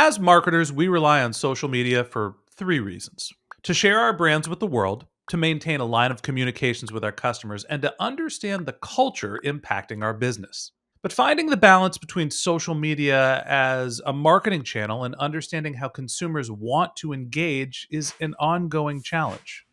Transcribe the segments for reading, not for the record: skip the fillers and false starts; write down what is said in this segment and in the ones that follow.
As marketers, we rely on social media for three reasons: to share our brands with the world, to maintain a line of communications with our customers, and to understand the culture impacting our business. But finding the balance between social media as a marketing channel and understanding how consumers want to engage is an ongoing challenge.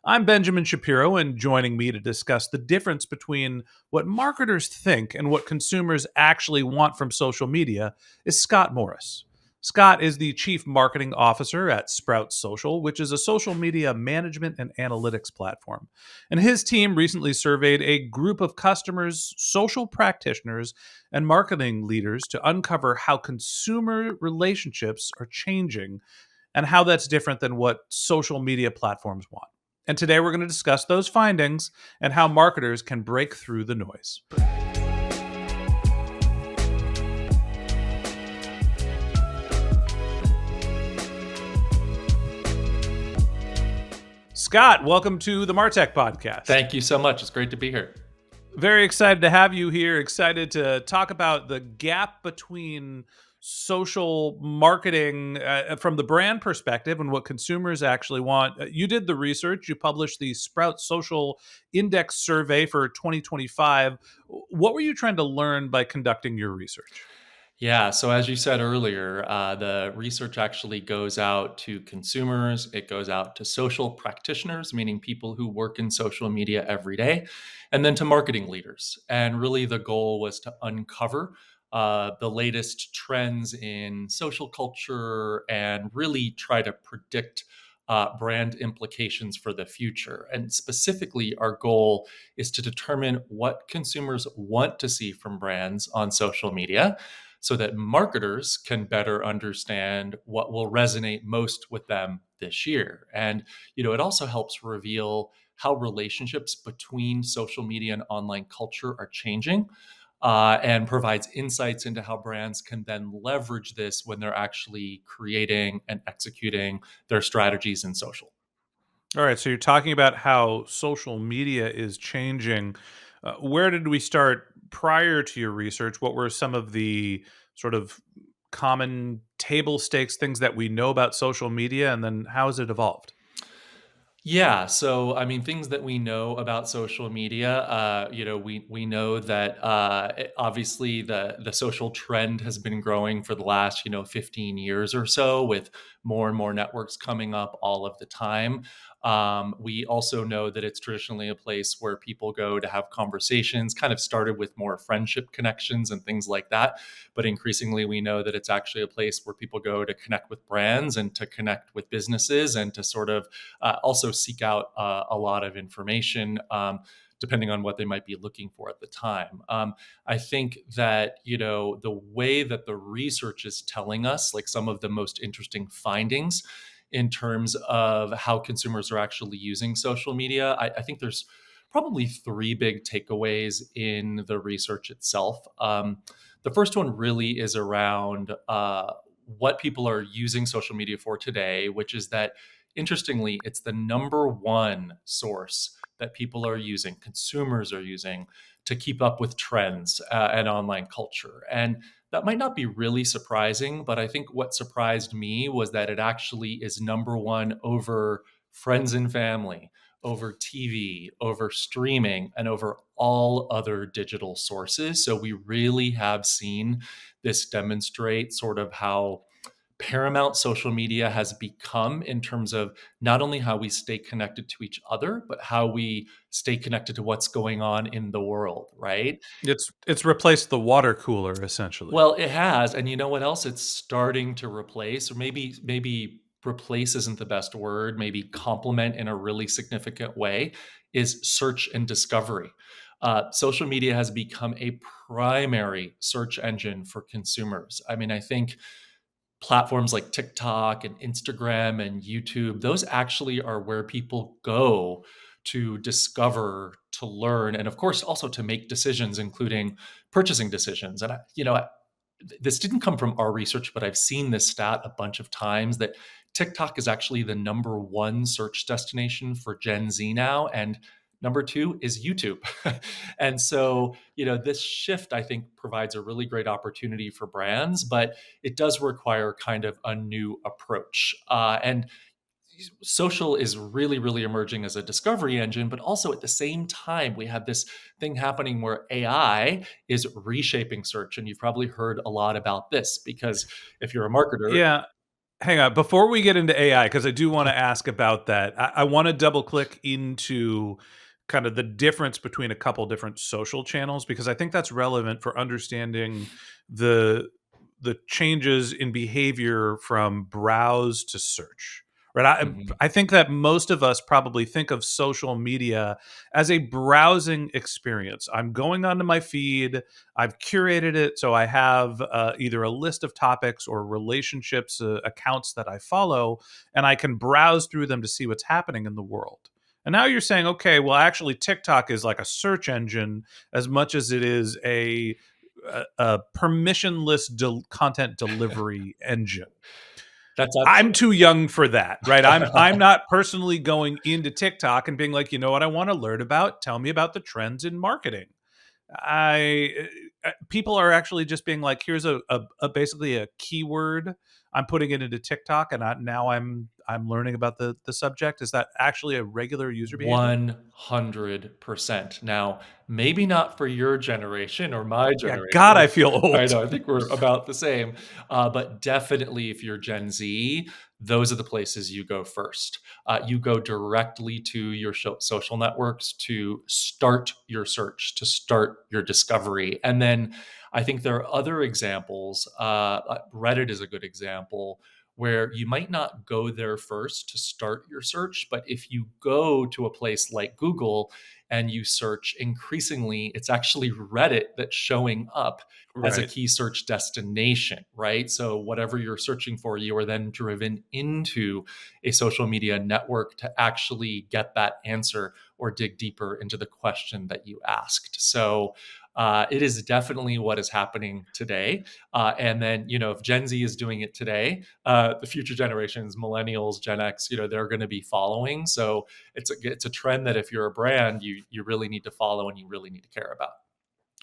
I'm Benjamin Shapiro, and joining me to discuss the difference between what marketers think and what consumers actually want from social media is Scott Morris. Scott is the Chief Marketing Officer at Sprout Social, which is a social media management and analytics platform. And his team recently surveyed a group of customers, social practitioners, and marketing leaders to uncover how consumer relationships are changing and how that's different than what social media platforms want. And today we're going to discuss those findings and how marketers can break through the noise. Scott, welcome to the Martech podcast. Thank you so much. It's great to be here. Very excited to have you here. Excited to talk about the gap between social marketing from the brand perspective and what consumers actually want. You did the research. You published the Sprout Social Index survey for 2025. What were you trying to learn by conducting your research? Yeah, so as you said earlier, the research actually goes out to consumers, it goes out to social practitioners, meaning people who work in social media every day, and then to marketing leaders. And really, the goal was to uncover the latest trends in social culture and really try to predict brand implications for the future. And specifically, our goal is to determine what consumers want to see from brands on social media so that marketers can better understand what will resonate most with them this year. And, it also helps reveal how relationships between social media and online culture are changing. And provides insights into how brands can then leverage this when they're actually creating and executing their strategies in social. All right, so you're talking about how social media is changing. Where did we start prior to your research? What were some of the sort of common table stakes things that we know about social media, and then how has it evolved? Yeah, so I mean, things that we know about social media, we know that obviously the social trend has been growing for the last 15 years or so, with more and more networks coming up all of the time. We also know that it's traditionally a place where people go to have conversations. Kind of started with more friendship connections and things like that, but increasingly we know that it's actually a place where people go to connect with brands and to connect with businesses and to sort of also seek out a lot of information, depending on what they might be looking for at the time. I think that, the way that the research is telling us, like some of the most interesting findings in terms of how consumers are actually using social media, I think there's probably three big takeaways in the research itself. The first one really is around what people are using social media for today, which is that, interestingly, it's the number one source that people are using, consumers are using, to keep up with trends and online culture. And that might not be really surprising, but I think what surprised me was that it actually is number one over friends and family, over TV, over streaming, and over all other digital sources. So we really have seen this demonstrate sort of how paramount social media has become in terms of not only how we stay connected to each other, but how we stay connected to what's going on in the world, right? It's replaced the water cooler essentially. Well, it has, and you know what else it's starting to replace, or maybe replace isn't the best word, maybe complement in a really significant way, is search and discovery. Social media has become a primary search engine for consumers. I mean, I think platforms like TikTok and Instagram and YouTube, those actually are where people go to discover, to learn, and of course also to make decisions, including purchasing decisions. And this didn't come from our research, but I've seen this stat a bunch of times that TikTok is actually the number one search destination for Gen Z now, and Number two is YouTube. And so, this shift, I think, provides a really great opportunity for brands, but it does require kind of a new approach. And social is really, really emerging as a discovery engine, but also at the same time, we have this thing happening where AI is reshaping search. And you've probably heard a lot about this because if you're a marketer, Yeah. Hang on. Before we get into AI, because I do want to ask about that, I want to double click into kind of the difference between a couple different social channels because I think that's relevant for understanding the the changes in behavior from browse to search. Right. Mhm. I think that most of us probably think of social media as a browsing experience. I'm going onto my feed. I've curated it so I have either a list of topics or relationships, accounts that I follow, and I can browse through them to see what's happening in the world. And now you're saying, okay, well, actually, TikTok is like a search engine as much as it is a permissionless content delivery engine. That's I'm absolutely too young for that, right? I'm not personally going into TikTok and being like, you know what I want to learn about? Tell me about the trends in marketing. People are actually just being like, here's a basically a keyword. I'm putting it into TikTok, and now I'm learning about the subject. Is that actually a regular user behavior? 100%. Now, maybe not for your generation or my Yeah, God, generation. I feel I old. know, I think we're about the same. But definitely if you're Gen Z, those are the places you go first. You go directly to your social networks to start your search, to start your discovery. And then I think there are other examples. Reddit is a good example where you might not go there first to start your search, but if you go to a place like Google and you search, increasingly, it's actually Reddit that's showing up as a Right. key search destination, right? So, whatever you're searching for, you are then driven into a social media network to actually get that answer or dig deeper into the question that you asked. So, it is definitely what is happening today. And then, if Gen Z is doing it today, the future generations, millennials, Gen X, they're going to be following. So it's a trend that if you're a brand, you really need to follow and you really need to care about.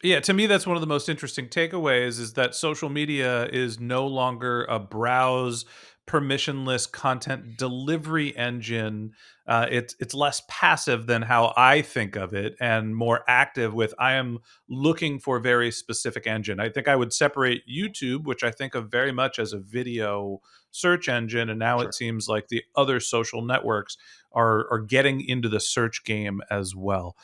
Yeah, to me, that's one of the most interesting takeaways is that social media is no longer a browse permissionless content delivery engine. It's less passive than how I think of it and more active with I am looking for a very specific engine. I think I would separate YouTube, which I think of very much as a video search engine, and now it Sure. seems like the other social networks are getting into the search game as well.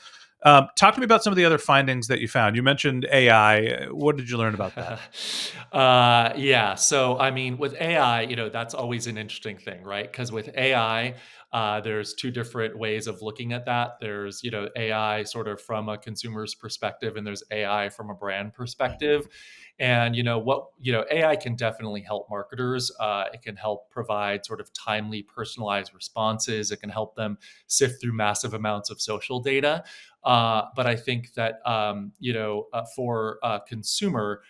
Talk to me about some of the other findings that you found. You mentioned AI. What did you learn about that? Yeah. So, I mean, with AI, that's always an interesting thing, right? Because with AI, there's two different ways of looking at that. There's, AI sort of from a consumer's perspective, and there's AI from a brand perspective. And AI can definitely help marketers. It can help provide sort of timely, personalized responses. It can help them sift through massive amounts of social data. But I think that for a consumer,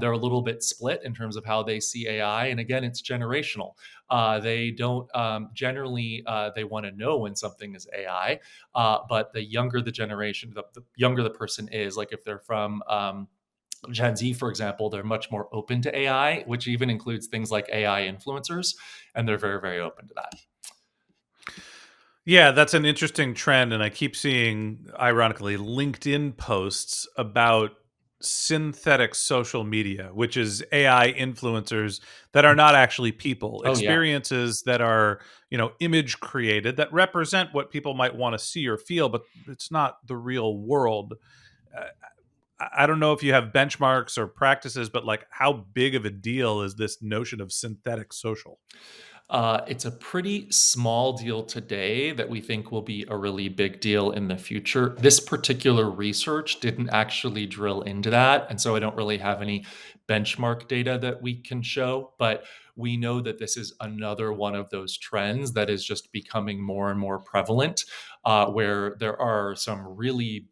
they're a little bit split in terms of how they see AI. And again, it's generational. They don't generally they want to know when something is AI, but the younger the generation, the younger the person is, like if they're from Gen Z, for example, they're much more open to AI, which even includes things like AI influencers, and they're very, very open to that. Yeah, that's an interesting trend, and I keep seeing, ironically, LinkedIn posts about synthetic social media, which is AI influencers that are not actually people, Oh yeah. experiences that are, image created that represent what people might want to see or feel, but it's not the real world. Uh, I don't know if you have benchmarks or practices, but like, how big of a deal is this notion of synthetic social? It's a pretty small deal today that we think will be a really big deal in the future. This particular research didn't actually drill into that. And so I don't really have any benchmark data that we can show. But we know that this is another one of those trends that is just becoming more and more prevalent, where there are some really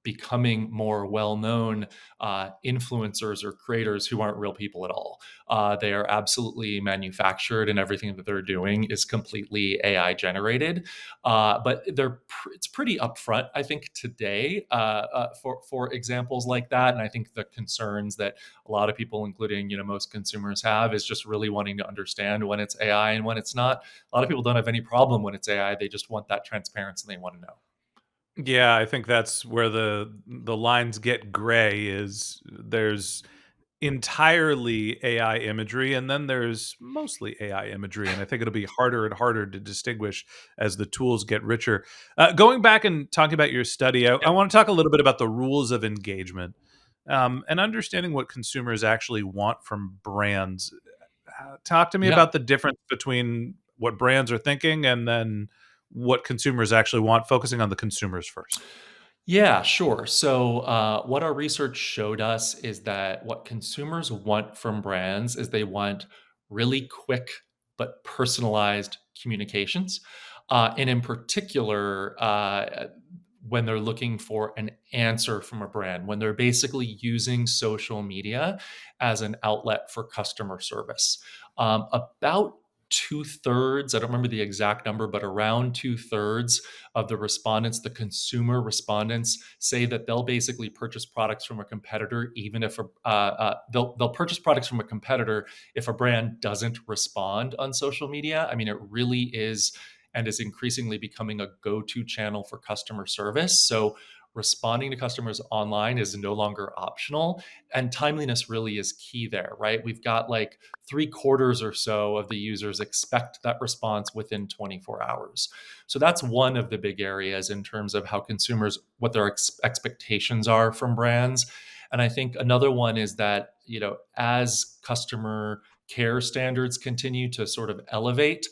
becoming more well-known influencers or creators who aren't real people at all. They are absolutely manufactured, and everything that they're doing is completely AI generated. But it's pretty upfront, I think, today for examples like that. And I think the concerns that a lot of people, including most consumers, have is just really wanting to understand when it's AI and when it's not. A lot of people don't have any problem when it's AI; they just want that transparency and they want to know. Yeah, I think that's where the lines get gray is there's entirely AI imagery, and then there's mostly AI imagery, and I think it'll be harder and harder to distinguish as the tools get richer. Going back and talking about your study, I Yep. want to talk a little bit about the rules of engagement, and understanding what consumers actually want from brands. Talk to me Yeah. about the difference between what brands are thinking and then what consumers actually want, focusing on the consumers first. Yeah, sure. So, what our research showed us is that what consumers want from brands is they want really quick but personalized communications. And in particular, when they're looking for an answer from a brand, when they're basically using social media as an outlet for customer service. About two-thirds, I don't remember the exact number, but around two-thirds of the respondents, the consumer respondents, say that they'll basically purchase products from a competitor, even if they'll purchase products from a competitor if a brand doesn't respond on social media. I mean, it really is and is increasingly becoming a go-to channel for customer service. So responding to customers online is no longer optional, and timeliness really is key there, right? We've got like three-quarters or so of the users expect that response within 24 hours. So that's one of the big areas in terms of how consumers, what their expectations are from brands. And I think another one is that, as customer care standards continue to sort of elevate,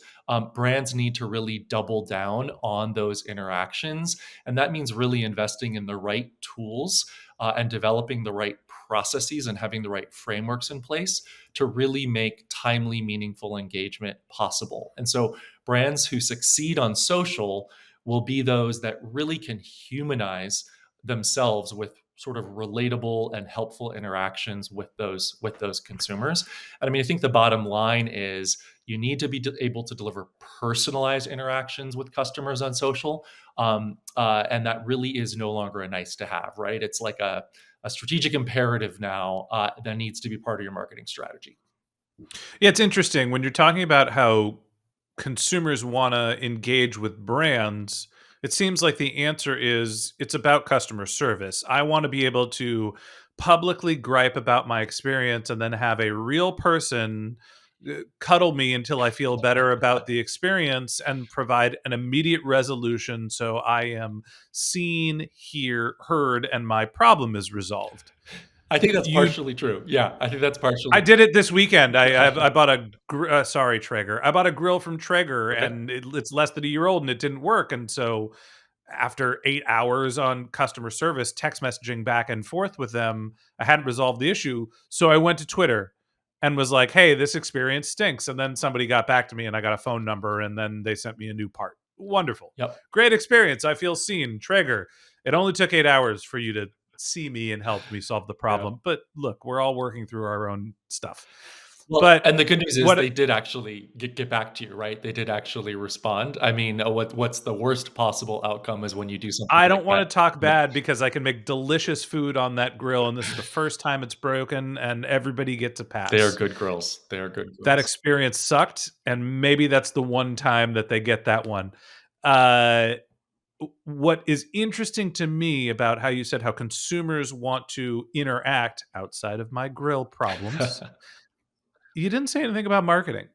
brands need to really double down on those interactions. And that means really investing in the right tools and developing the right processes and having the right frameworks in place to really make timely, meaningful engagement possible. And so, brands who succeed on social will be those that really can humanize themselves with sort of relatable and helpful interactions with those consumers. And I mean, I think the bottom line is you need to be able to deliver personalized interactions with customers on social, and that really is no longer a nice to have, right? It's like a strategic imperative now that needs to be part of your marketing strategy. Yeah, it's interesting when you're talking about how consumers want to engage with brands. It seems like the answer is it's about customer service. I want to be able to publicly gripe about my experience and then have a real person cuddle me until I feel better about the experience and provide an immediate resolution so I am seen, heard, and my problem is resolved. I think that's You partially true. Yeah, I think that's I partially did it this weekend. I bought sorry, Traeger. I bought a grill from Traeger, okay. and it's less than a year old, and it didn't work. And so, after 8 hours on customer service, text messaging back and forth with them, I hadn't resolved the issue. So I went to Twitter and was like, "Hey, this experience stinks." And then somebody got back to me, and I got a phone number, and then they sent me a new part. Wonderful, Yep. great experience. I feel seen. Traeger. It only took 8 hours for you to see me and help me solve the Yeah. problem. But look, we're all working through our own stuff. Well, But and the good news is what they did actually get back to you, right? They did actually respond. I mean, what's the worst possible outcome is when you do something I like don't want that. to talk Yeah. bad because I can make delicious food on that grill, and this is the first time it's broken, and everybody gets a They are pass. good girls. They are good That girls. experience sucked, and maybe that's the one time that they get that one. Uh, what is interesting to me about how you said how consumers want to interact outside of my grill problems, you didn't say anything about marketing,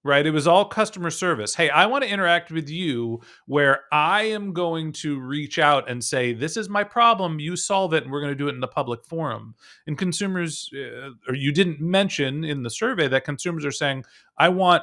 right? It was all customer service. Hey, I want to interact with you where I am going to reach out and say, this is my problem. You solve it. And we're going to do it in the public forum. And consumers, or you didn't mention in the survey that consumers are saying, I want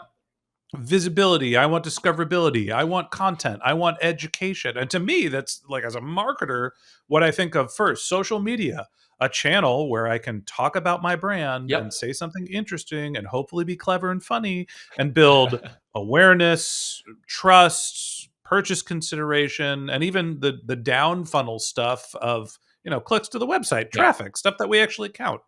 visibility, I want discoverability, I want content, I want education. And to me, that's like, as a marketer, what I think of first: social media, a channel where I can talk about my brand and Yep. say something interesting and hopefully be clever and funny and build awareness, trust, purchase consideration, and even the down funnel stuff of clicks to the website, Yeah. traffic, stuff that we actually count.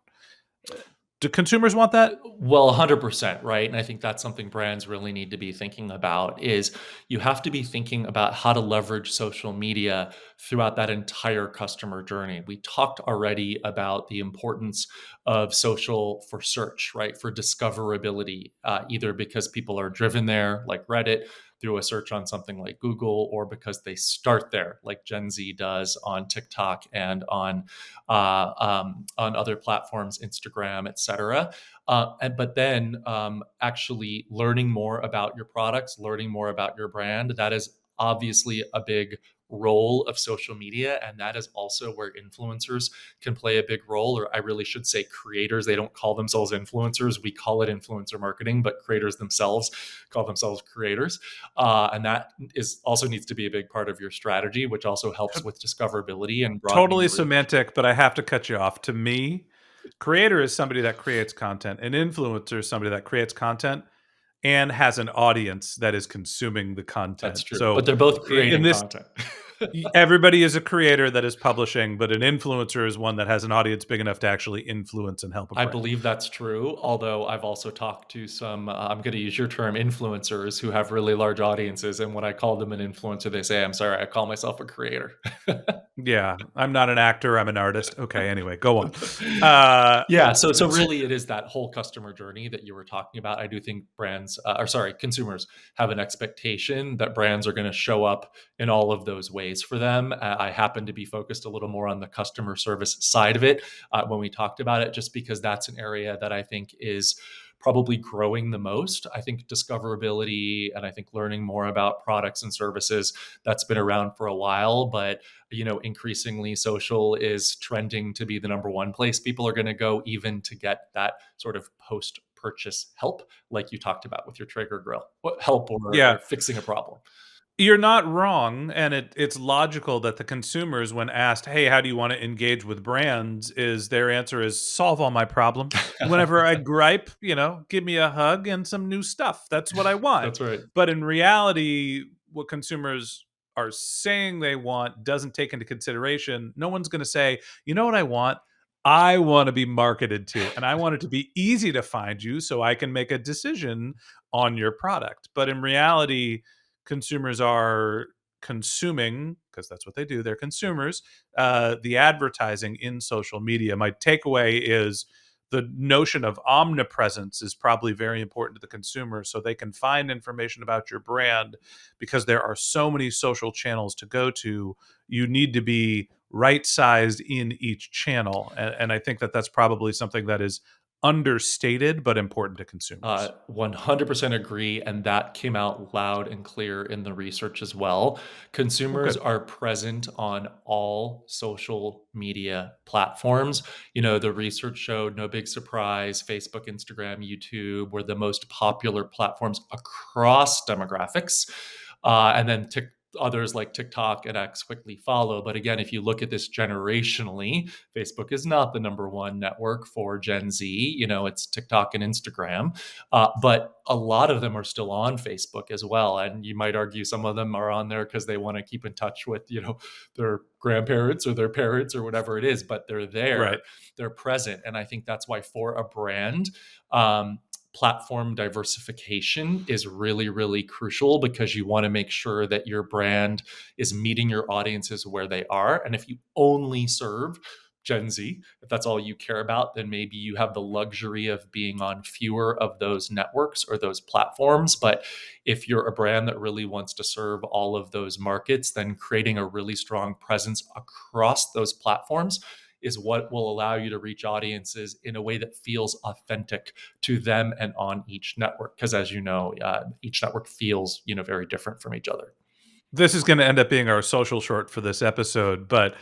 Do consumers want that? Well, 100%, right? And I think that's something brands really need to be thinking about is you have to be thinking about how to leverage social media throughout that entire customer journey. We talked already about the importance of social for search, right? For discoverability, either because people are driven there, like Reddit, through a search on something like Google, or because they start there, like Gen Z does on TikTok and on other platforms, Instagram, etc. But then actually learning more about your products, learning more about your brand, that is obviously a big role of social media. And that is also where influencers can play a big role, or I really should say creators. They don't call themselves influencers. We call it influencer marketing, but creators themselves call themselves creators. And that is also needs to be a big part of your strategy, which also helps with discoverability and broadening Totally your reach. semantic, but I have to cut you off. To me, creator is somebody that creates content. An influencer is somebody that creates content and has an audience that is consuming the That's content. true. But So they're both in creating this, content. everybody is a creator that is publishing, but an influencer is one that has an audience big enough to actually influence and help a I brand. believe that's true. Although I've also talked to some, I'm going to use your term, influencers who have really large audiences. And when I call them an influencer, they say, I'm sorry, I call myself a creator. Yeah, I'm not an actor, I'm an artist. Okay, anyway, go on. Uh, Yeah, so really it is that whole customer journey that you were talking about. I do think brands, or sorry, consumers have an expectation that brands are going to show up in all of those ways for them. I happen to be focused a little more on the customer service side of it when we talked about it, just because that's an area that I think is probably growing the most. I think discoverability and I think learning more about products and services, that's been around for a while, but increasingly social is trending to be the number one place people are going to go, even to get that sort of post purchase help, like you talked about with your Traeger grill, help yeah, or fixing a problem. you're not wrong, and it's logical that the consumers, when asked, "Hey, how do you want to engage with brands?" is their answer is solve all my problems. Whenever I gripe, give me a hug and some new stuff. That's what I want. That's right. But in reality, what consumers are saying they want doesn't take into consideration. No one's going to say, "You know what I want? I want to be marketed to, and I want it to be easy to find you so I can make a decision on your product." But in reality, consumers are consuming, because that's what they do, they're consumers, the advertising in social media. My takeaway is the notion of omnipresence is probably very important to the consumer, so they can find information about your brand. Because there are so many social channels to go to, you need to be right sized in each channel, and I think that that's probably something that is understated but important to consumers. 100% agree. And that came out loud and clear in the research as well. Well, Consumers good. are present on all social media platforms. The research showed, no big surprise, Facebook, Instagram, YouTube were the most popular platforms across demographics. And then others like TikTok and X quickly follow. But again, if you look at this generationally, Facebook is not the number one network for Gen Z. It's TikTok and Instagram. But a lot of them are still on Facebook as well. And you might argue some of them are on there because they want to keep in touch with, their grandparents or their parents or whatever it is, but they're Right. there, they're present. And I think that's why for a brand, platform diversification is really, really crucial, because you want to make sure that your brand is meeting your audiences where they are. And if you only serve Gen Z, if that's all you care about, then maybe you have the luxury of being on fewer of those networks or those platforms. But if you're a brand that really wants to serve all of those markets, then creating a really strong presence across those platforms is what will allow you to reach audiences in a way that feels authentic to them and on each network. Because as you know, each network feels very different from each other. This is going to end up being our social short for this episode, but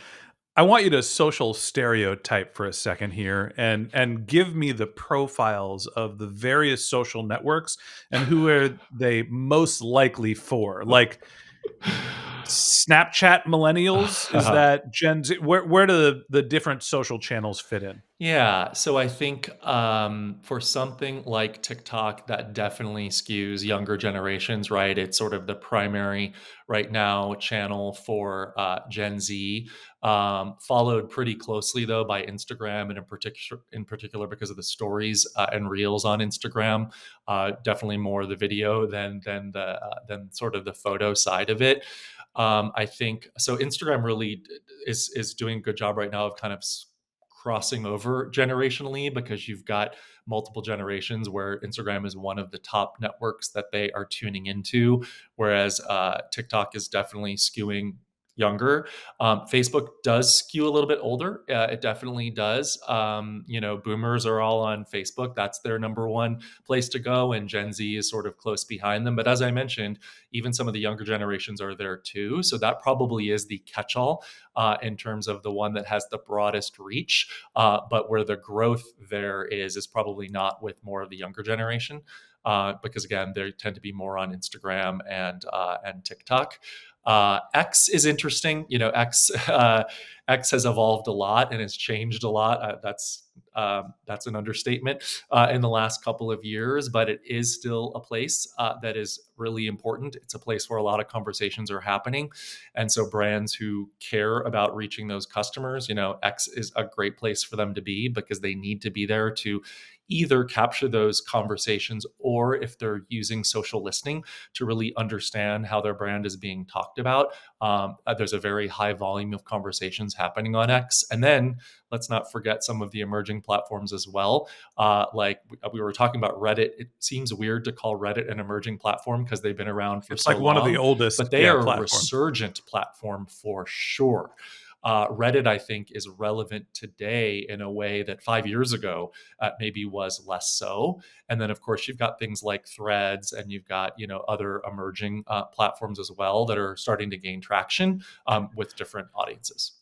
I want you to social stereotype for a second here and give me the profiles of the various social networks and who are they most likely for. Like, Snapchat millennials? Is that Gen Z? Where do the different social channels fit in? Yeah, so I think for something like TikTok, that definitely skews younger generations, right? It's sort of the primary right now channel for Gen Z, followed pretty closely though by Instagram, and in particular because of the stories and reels on Instagram. Definitely more the video than sort of the photo side of it. I think so. Instagram really is doing a good job right now of kind of crossing over generationally, because you've got multiple generations where Instagram is one of the top networks that they are tuning into, whereas TikTok is definitely skewing younger. Facebook does skew a little bit older. It definitely does. Boomers are all on Facebook. That's their number one place to go, and Gen Z is sort of close behind them. But as I mentioned, even some of the younger generations are there too. So that probably is the catch-all in terms of the one that has the broadest reach. But where the growth there is probably not with more of the younger generation, because again, they tend to be more on Instagram and TikTok. X is interesting. X has evolved a lot and has changed a lot. That's an understatement in the last couple of years, but it is still a place that is really important. It's a place where a lot of conversations are happening, and so brands who care about reaching those customers, X is a great place for them to be, because they need to be there to either capture those conversations, or if they're using social listening to really understand how their brand is being talked about. There's a very high volume of conversations happening on X. And then let's not forget some of the emerging platforms as well. Like we were talking about Reddit. It seems weird to call Reddit an emerging platform because they've been around for It's so like one of the long, oldest, but they yeah, are a platforms. resurgent platform for sure. Reddit, I think, is relevant today in a way that 5 years ago maybe was less so. And then, of course, you've got things like Threads, and you've got other emerging platforms as well that are starting to gain traction with different audiences.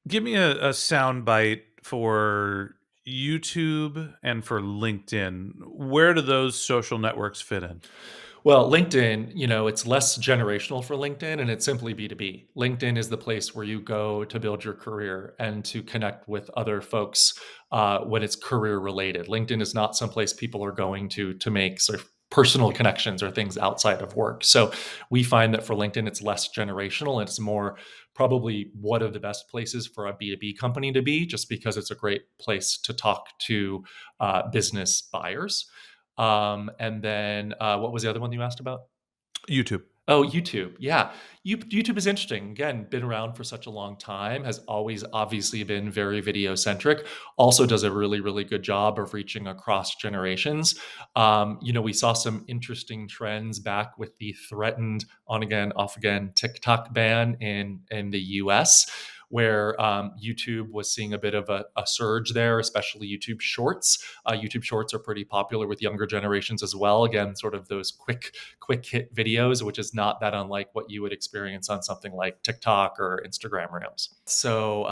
Give me a sound bite for YouTube and for LinkedIn. Where do those social networks fit in? Well, LinkedIn, it's less generational for LinkedIn, and it's simply B2B. LinkedIn is the place where you go to build your career and to connect with other folks when it's career related. LinkedIn is not someplace people are going to make sort of personal connections or things outside of work. So we find that for LinkedIn, it's less generational. It's more probably one of the best places for a B2B company to be, just because it's a great place to talk to business buyers. And then what was the other one you asked about? YouTube. Oh, YouTube. Yeah. YouTube is interesting. Again, been around for such a long time, has always obviously been very video centric, also does a really, really good job of reaching across generations. We saw some interesting trends back with the threatened on again, off again TikTok ban in the US, where YouTube was seeing a bit of a surge there, especially YouTube Shorts. YouTube Shorts are pretty popular with younger generations as well. Again, sort of those quick hit videos, which is not that unlike what you would experience on something like TikTok or Instagram Reels. So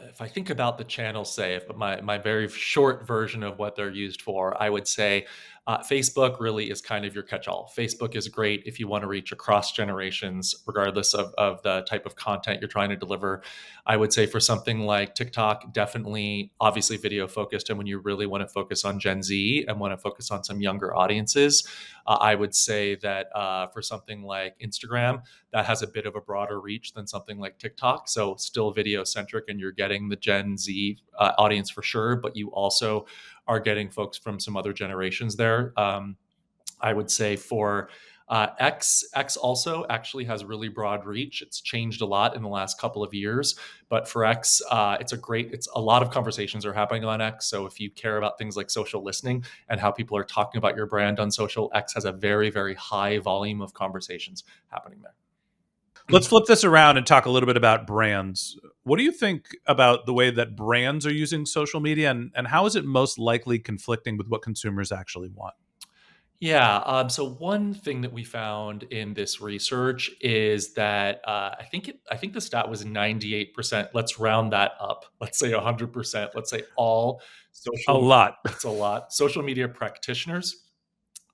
if I think about the channel, say, if my very short version of what they're used for, I would say Facebook really is kind of your catch-all. Facebook is great if you want to reach across generations, regardless of the type of content you're trying to deliver. I would say for something like TikTok, definitely, obviously video focused. And when you really want to focus on Gen Z and want to focus on some younger audiences, I would say that for something like Instagram, that has a bit of a broader reach than something like TikTok. So still video centric, and you're getting the Gen Z audience for sure, but you also are getting folks from some other generations there. I would say for X also actually has really broad reach. It's changed a lot in the last couple of years, but for X, it's a lot of conversations are happening on X. So if you care about things like social listening and how people are talking about your brand on social, X has a very, very high volume of conversations happening there. Let's flip this around and talk a little bit about brands. What do you think about the way that brands are using social media, and how is it most likely conflicting with what consumers actually want? Yeah. So one thing that we found in this research is that I think the stat was 98%. Let's round that up. Let's say 100%. Let's say all A social. lot. It's a lot. Social media practitioners,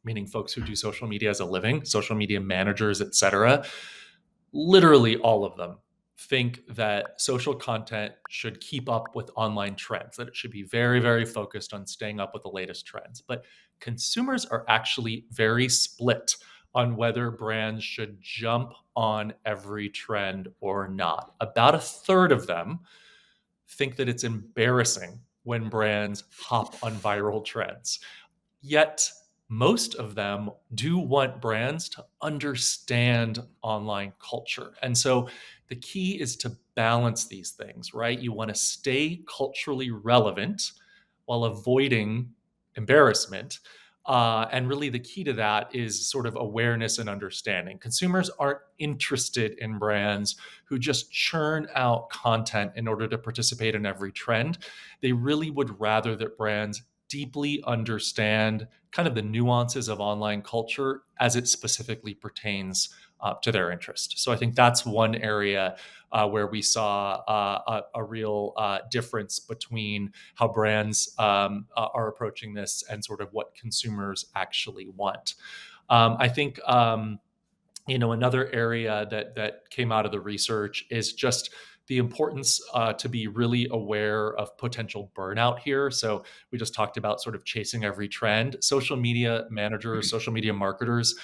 meaning folks who do social media as a living, social media managers, etc., literally all of them think that social content should keep up with online trends, that it should be very, very focused on staying up with the latest trends. But consumers are actually very split on whether brands should jump on every trend or not. About a third of them think that it's embarrassing when brands hop on viral trends. Yet, most of them do want brands to understand online culture. And so the key is to balance these things, right? You want to stay culturally relevant while avoiding embarrassment. And really, the key to that is sort of awareness and understanding. Consumers aren't interested in brands who just churn out content in order to participate in every trend. They really would rather that brands deeply understand kind of the nuances of online culture as it specifically pertains to their interest. So I think that's one area where we saw a real difference between how brands are approaching this and sort of what consumers actually want. I think another area that came out of the research is just the importance to be really aware of potential burnout here. So we just talked about sort of chasing every trend. Social media managers, social media marketers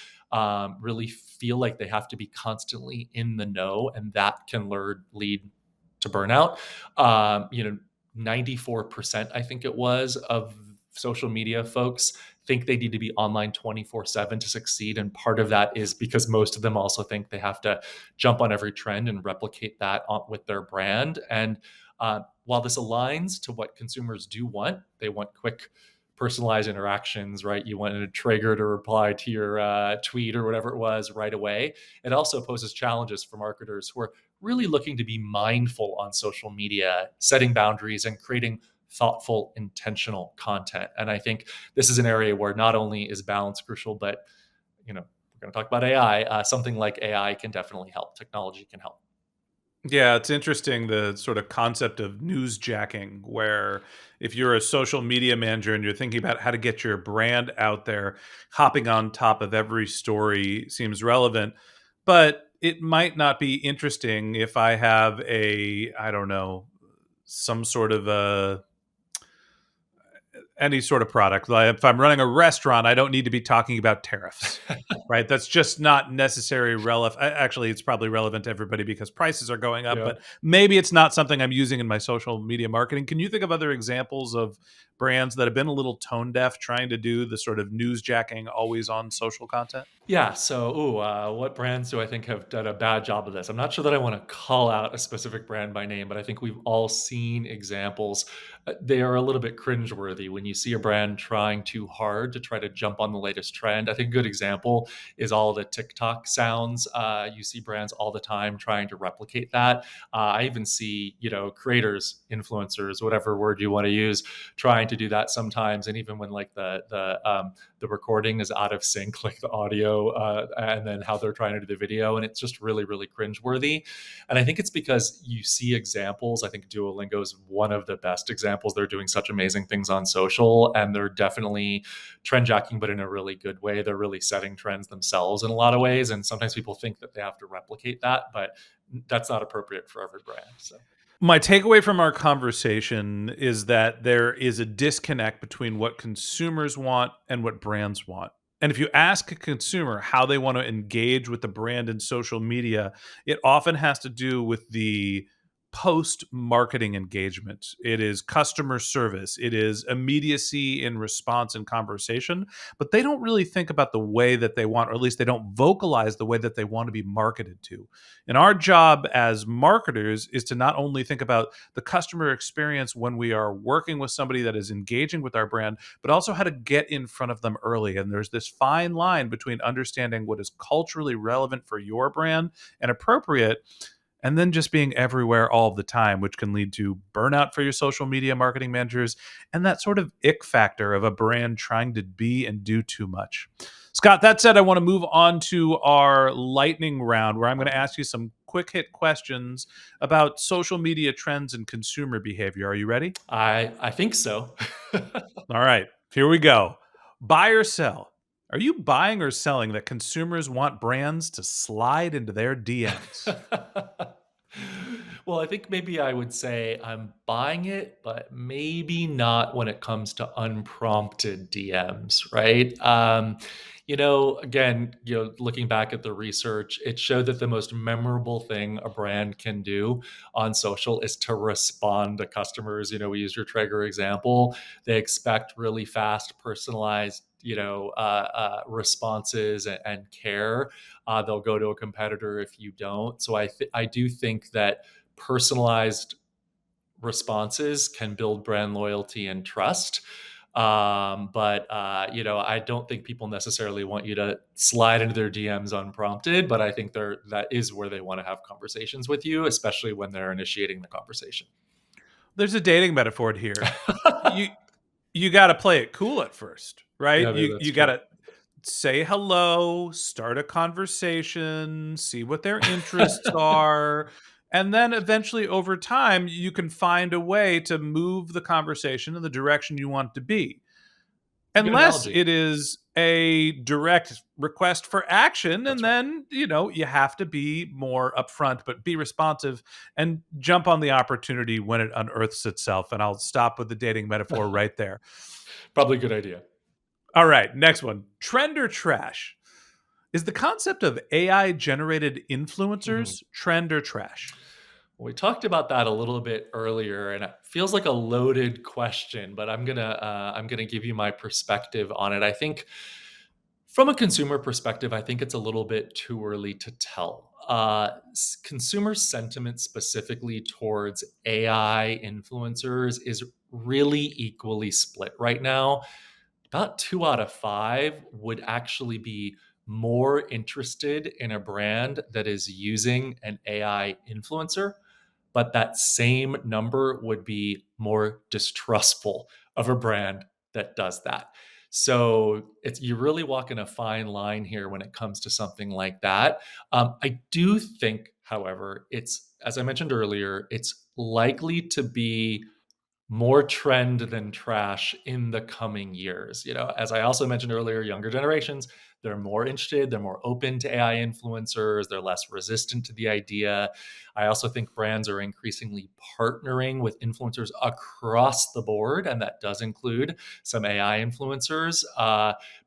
really feel like they have to be constantly in the know, and that can lead to burnout. 94%, I think it was, of social media folks think they need to be online 24/7 to succeed. And part of that is because most of them also think they have to jump on every trend and replicate that with their brand. And while this aligns to what consumers do want, they want quick, personalized interactions, right? You wanted a Traeger to reply to your tweet or whatever it was right away. It also poses challenges for marketers who are really looking to be mindful on social media, setting boundaries and creating thoughtful, intentional content. And I think this is an area where not only is balance crucial, but we're going to talk about AI. Something like AI can definitely help. Technology can help. Yeah, it's interesting the sort of concept of newsjacking, where if you're a social media manager and you're thinking about how to get your brand out there, hopping on top of every story seems relevant, but it might not be interesting if I have I don't know, some sort of a any sort of product. Like if I'm running a restaurant, I don't need to be talking about tariffs, right? That's just not necessarily relevant. Actually, it's probably relevant to everybody because prices are going up, Yeah. but maybe it's not something I'm using in my social media marketing. Can you think of other examples of brands that have been a little tone deaf trying to do the sort of newsjacking, always on social content? Yeah. So, what brands do I think have done a bad job of this? I'm not sure that I want to call out a specific brand by name, but I think we've all seen examples. They are a little bit cringeworthy when you see a brand trying too hard to try to jump on the latest trend. I think a good example is all the TikTok sounds. You see brands all the time trying to replicate that. I even see, creators, influencers, whatever word you want to use, trying to do that sometimes. And even when like the recording is out of sync, like the audio, and then how they're trying to do the video. And it's just really, really cringeworthy. And I think it's because you see examples. I think Duolingo is one of the best examples. They're doing such amazing things on social, and they're definitely trend jacking, but in a really good way. They're really setting trends themselves in a lot of ways. And sometimes people think that they have to replicate that, but that's not appropriate for every brand. So. My takeaway from our conversation is that there is a disconnect between what consumers want and what brands want. And if you ask a consumer how they want to engage with the brand in social media, it often has to do with the post marketing engagement. It is customer service, it is immediacy in response and conversation, but they don't really think about the way that they want, or at least they don't vocalize the way that they want to be marketed to. And our job as marketers is to not only think about the customer experience when we are working with somebody that is engaging with our brand, but also how to get in front of them early. And there's this fine line between understanding what is culturally relevant for your brand and appropriate, and then just being everywhere all the time, which can lead to burnout for your social media marketing managers and that sort of ick factor of a brand trying to be and do too much. Scott, that said, I want to move on to our lightning round where I'm going to ask you some quick hit questions about social media trends and consumer behavior. Are you ready? I think so. All right, here we go. Buy or sell? Are you buying or selling that consumers want brands to slide into their DMs? Well, I think maybe I would say I'm buying it, but maybe not when it comes to unprompted DMs, right? Again, looking back at the research, it showed that the most memorable thing a brand can do on social is to respond to customers. We use your Traeger example. They expect really fast, personalized, responses and care. They'll go to a competitor if you don't. So I do think that personalized responses can build brand loyalty and trust. But I don't think people necessarily want you to slide into their DMs unprompted. But I think that is where they want to have conversations with you, especially when they're initiating the conversation. There's a dating metaphor here. You you got to play it cool at first, right? Yeah, maybe You that's you got true. to say hello, start a conversation, see what their interests are, and then eventually over time you can find a way to move the conversation in the direction you want it to be. It's a good Unless analogy. it is a direct request for action, That's and right. then, you have to be more upfront, but be responsive and jump on the opportunity when it unearths itself. And I'll stop with the dating metaphor right there. Probably a good idea. All right, next one. Trend or trash? Is the concept of AI generated Mhm. influencers trend or trash? We talked about that a little bit earlier, and it feels like a loaded question, but I'm gonna give you my perspective on it. I think from a consumer perspective, I think it's a little bit too early to tell. Consumer sentiment specifically towards AI influencers is really equally split right now. About 2 out of 5 would actually be more interested in a brand that is using an AI influencer, but that same number would be more distrustful of a brand that does that. So you're really walking a fine line here when it comes to something like that. I do think, however, it's, as I mentioned earlier, it's likely to be more trend than trash in the coming years. As I also mentioned earlier, younger generations, they're more interested, they're more open to AI influencers, they're less resistant to the idea. I also think brands are increasingly partnering with influencers across the board, and that does include some AI influencers.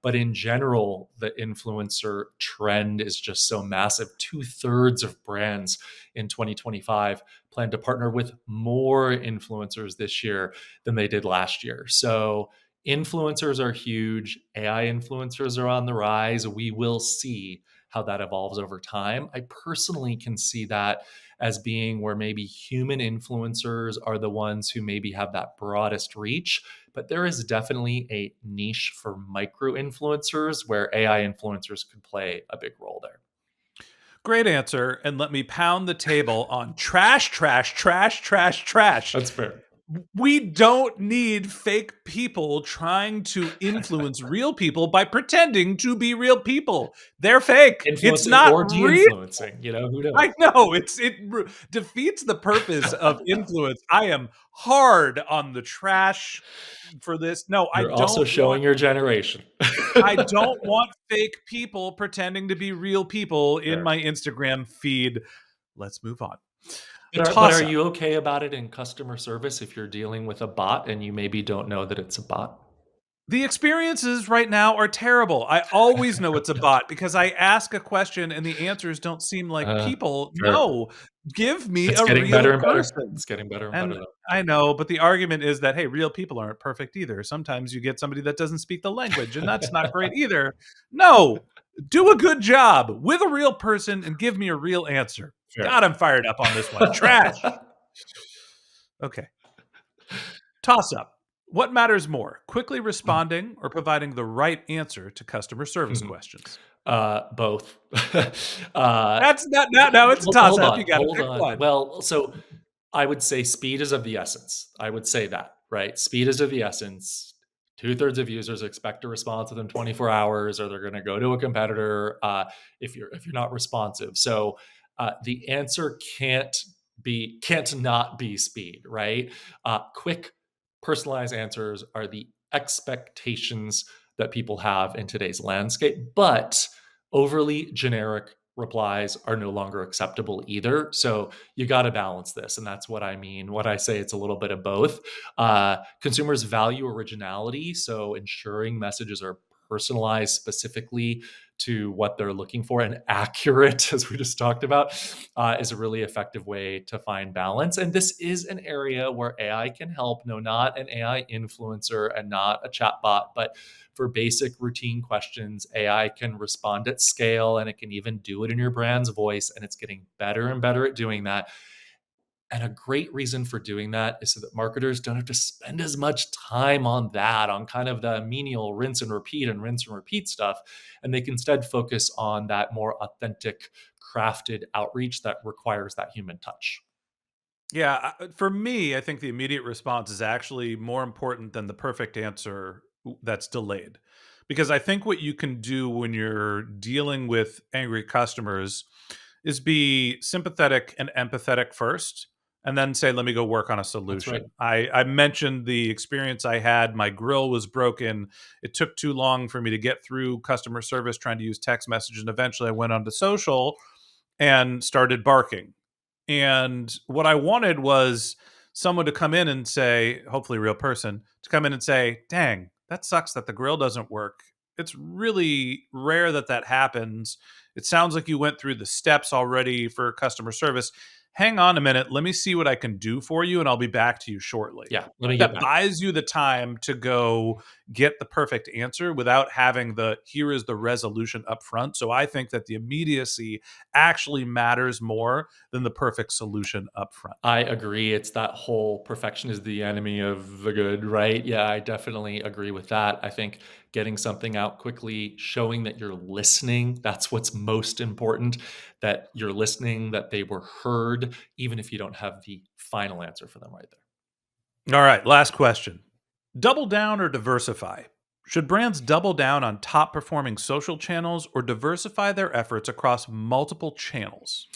But in general, the influencer trend is just so massive. Two-thirds of brands in 2025 plan to partner with more influencers this year than they did last year. So influencers are huge. AI influencers are on the rise. We will see how that evolves over time. I personally can see that as being where maybe human influencers are the ones who maybe have that broadest reach, but there is definitely a niche for micro influencers where AI influencers could play a big role there. Great answer. And let me pound the table on trash, trash, trash, trash, trash. That's fair. We don't need fake people trying to influence real people by pretending to be real people. They're fake. It's Influencing not or real. de-influencing, who knows? I know defeats the purpose of influence. I am hard on the trash for this. No, You're also showing your generation. I don't want fake people pretending to be real people in Fair. my Instagram feed. Let's move on. But are Toss up. you okay about it in customer service if you're dealing with a bot and you maybe don't know that it's a bot? The experiences right now are terrible. I always know it's a bot because I ask a question and the answers don't seem like people. Fair. No, give me It's a getting real better and better. person. It's getting better and better, And though. I know, but the argument is that, hey, real people aren't perfect either. Sometimes you get somebody that doesn't speak the language, and that's not great either. No, do a good job with a real person and give me a real answer. Fair. God, I'm fired up on this one. Trash. Okay. Toss up. What matters more, quickly responding or providing the right answer to customer service Mhm. questions? Both. Uh, That's not no, it's a toss hold up. You on, gotta hold pick on. one. Well, so I would say speed is of the essence. I would say that, right? Speed is of the essence. Two-thirds of users expect a response within 24 hours, or they're going to go to a competitor if you're not responsive. So the answer can't not be speed, right? Quick, personalized answers are the expectations that people have in today's landscape. But overly generic replies are no longer acceptable either. So you got to balance this. And that's what I mean when I say it's a little bit of both. Consumers value originality. So ensuring messages are personalized specifically to what they're looking for and accurate, as we just talked about, is a really effective way to find balance. And this is an area where AI can help. No, not an AI influencer and not a chatbot, but for basic routine questions, AI can respond at scale and it can even do it in your brand's voice. And it's getting better and better at doing that. And a great reason for doing that is so that marketers don't have to spend as much time on that, on kind of the menial rinse and repeat stuff. And they can instead focus on that more authentic, crafted outreach that requires that human touch. Yeah, for me, I think the immediate response is actually more important than the perfect answer that's delayed. Because I think what you can do when you're dealing with angry customers is be sympathetic and empathetic first, and then say, let me go work on a That's right. solution. I mentioned the experience I had. My grill was broken. It took too long for me to get through customer service trying to use text messages. And eventually I went onto social and started barking. And what I wanted was someone to come in and say, hopefully a real person, to come in and say, dang, that sucks that the grill doesn't work. It's really rare that that happens. It sounds like you went through the steps already for customer service. Hang on a minute. Let me see what I can do for you, and I'll be back to you shortly. Yeah. Let me get That back. buys you the time to go get the perfect answer without having the here is the resolution up front. So I think that the immediacy actually matters more than the perfect solution up front. I agree. It's that whole perfection is the enemy of the good, right? Yeah, I definitely agree with that. I think getting something out quickly, showing that you're listening, that's what's most important, that you're listening, that they were heard, even if you don't have the final answer for them right there. All right, last question. Double down or diversify? Should brands double down on top performing social channels or diversify their efforts across multiple channels?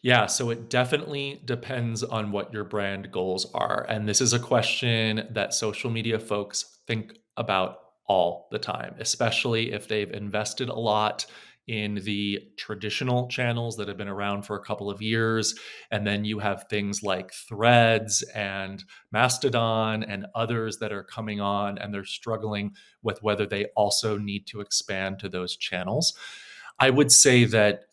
Yeah, so it definitely depends on what your brand goals are. And this is a question that social media folks think about all the time, especially if they've invested a lot in the traditional channels that have been around for a couple of years. And then you have things like Threads and Mastodon and others that are coming on and they're struggling with whether they also need to expand to those channels. I would say that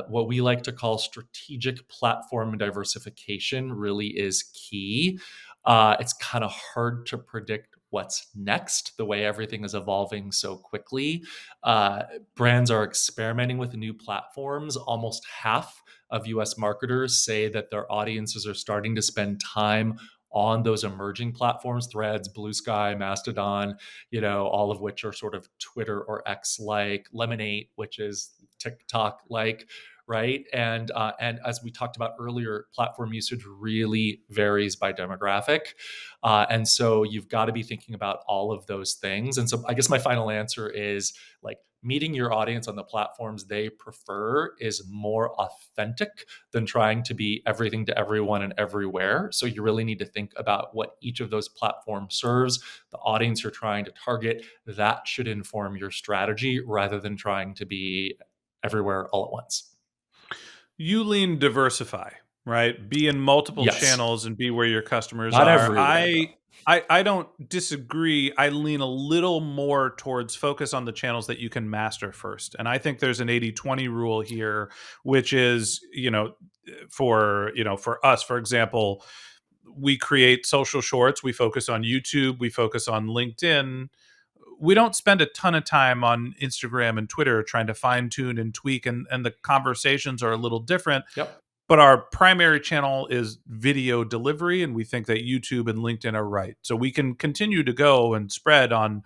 what we like to call strategic platform diversification really is key. It's kind of hard to predict what's next, the way everything is evolving so quickly. Uh, Brands are experimenting with new platforms. Almost half of US marketers say that their audiences are starting to spend time on those emerging platforms, Threads, Blue Sky, Mastodon, all of which are sort of Twitter or X like, Lemonade, which is TikTok like, right? And as we talked about earlier, platform usage really varies by demographic, and so you've got to be thinking about all of those things. And so I guess my final answer is like meeting your audience on the platforms they prefer is more authentic than trying to be everything to everyone and everywhere. So you really need to think about what each of those platforms serves, the audience you're trying to target. That should inform your strategy rather than trying to be everywhere all at once. You lean diversify, right? Be in multiple Yes. channels and be where your customers Not are. everywhere, I though. I I don't disagree. I lean a little more towards focus on the channels that you can master first. And I think there's an 80-20 rule here, which is, for us, for example, we create social shorts, we focus on YouTube, we focus on LinkedIn. We don't spend a ton of time on Instagram and Twitter trying to fine tune and tweak, and the conversations are a little different. Yep. But our primary channel is video delivery, and we think that YouTube and LinkedIn are right. So we can continue to go and spread on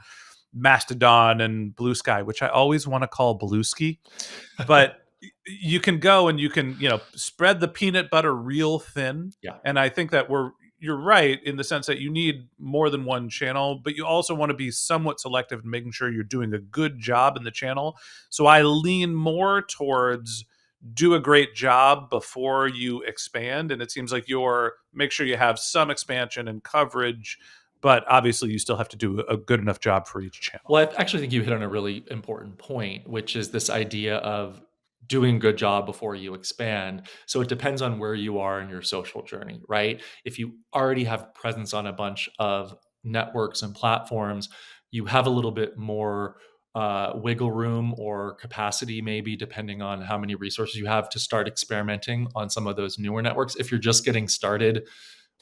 Mastodon and Blue Sky, which I always want to call Blueski. But you can go and you can, spread the peanut butter real thin. Yeah. And I think that you're right in the sense that you need more than one channel, but you also want to be somewhat selective in making sure you're doing a good job in the channel. So I lean more towards do a great job before you expand. And it seems like you're make sure you have some expansion and coverage but obviously you still have to do a good enough job for each channel. Well, I actually think you hit on a really important point, which is this idea of doing a good job before you expand. So it depends on where you are in your social journey, right? If you already have presence on a bunch of networks and platforms, you have a little bit more wiggle room or capacity, maybe depending on how many resources you have to start experimenting on some of those newer networks. If you're just getting started,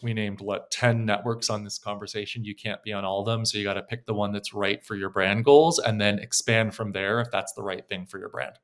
we named what 10 networks on this conversation. You can't be on all of them, so you got to pick the one that's right for your brand goals and then expand from there if that's the right thing for your brand.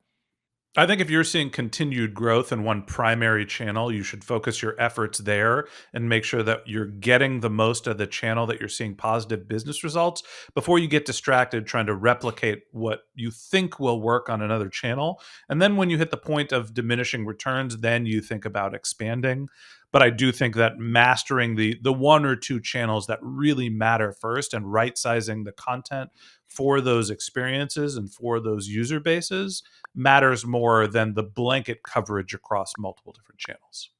I think if you're seeing continued growth in one primary channel, you should focus your efforts there and make sure that you're getting the most of the channel, that you're seeing positive business results before you get distracted trying to replicate what you think will work on another channel. And then when you hit the point of diminishing returns, then you think about expanding. But I do think that mastering the one or two channels that really matter first and right sizing the content for those experiences and for those user bases matters more than the blanket coverage across multiple different channels.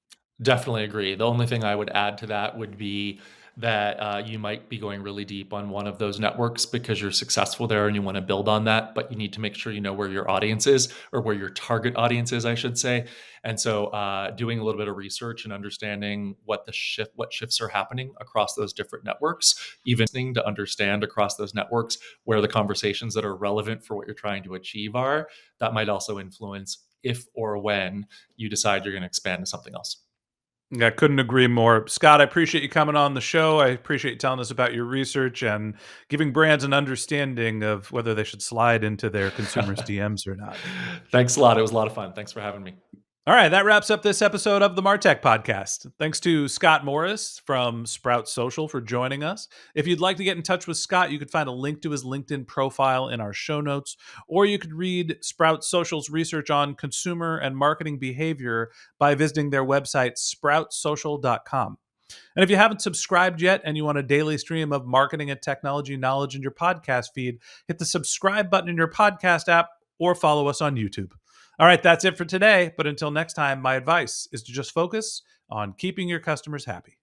Definitely agree. The only thing I would add to that would be that you might be going really deep on one of those networks because you're successful there and you want to build on that, but you need to make sure you know where your audience is, or where your target audience is, I should say. And so, doing a little bit of research and understanding what shifts are happening across those different networks, even listening to understand across those networks where the conversations that are relevant for what you're trying to achieve are, that might also influence if or when you decide you're going to expand to something else. I couldn't agree more. Scott, I appreciate you coming on the show. I appreciate you telling us about your research and giving brands an understanding of whether they should slide into their consumers' DMs or not. Thanks a lot. It was a lot of fun. Thanks for having me. All right, that wraps up this episode of the Martech Podcast. Thanks to Scott Morris from Sprout Social for joining us. If you'd like to get in touch with Scott, you could find a link to his LinkedIn profile in our show notes, or you could read Sprout Social's research on consumer and marketing behavior by visiting their website, sproutsocial.com. And if you haven't subscribed yet and you want a daily stream of marketing and technology knowledge in your podcast feed, hit the subscribe button in your podcast app or follow us on YouTube. All right, that's it for today. But until next time, my advice is to just focus on keeping your customers happy.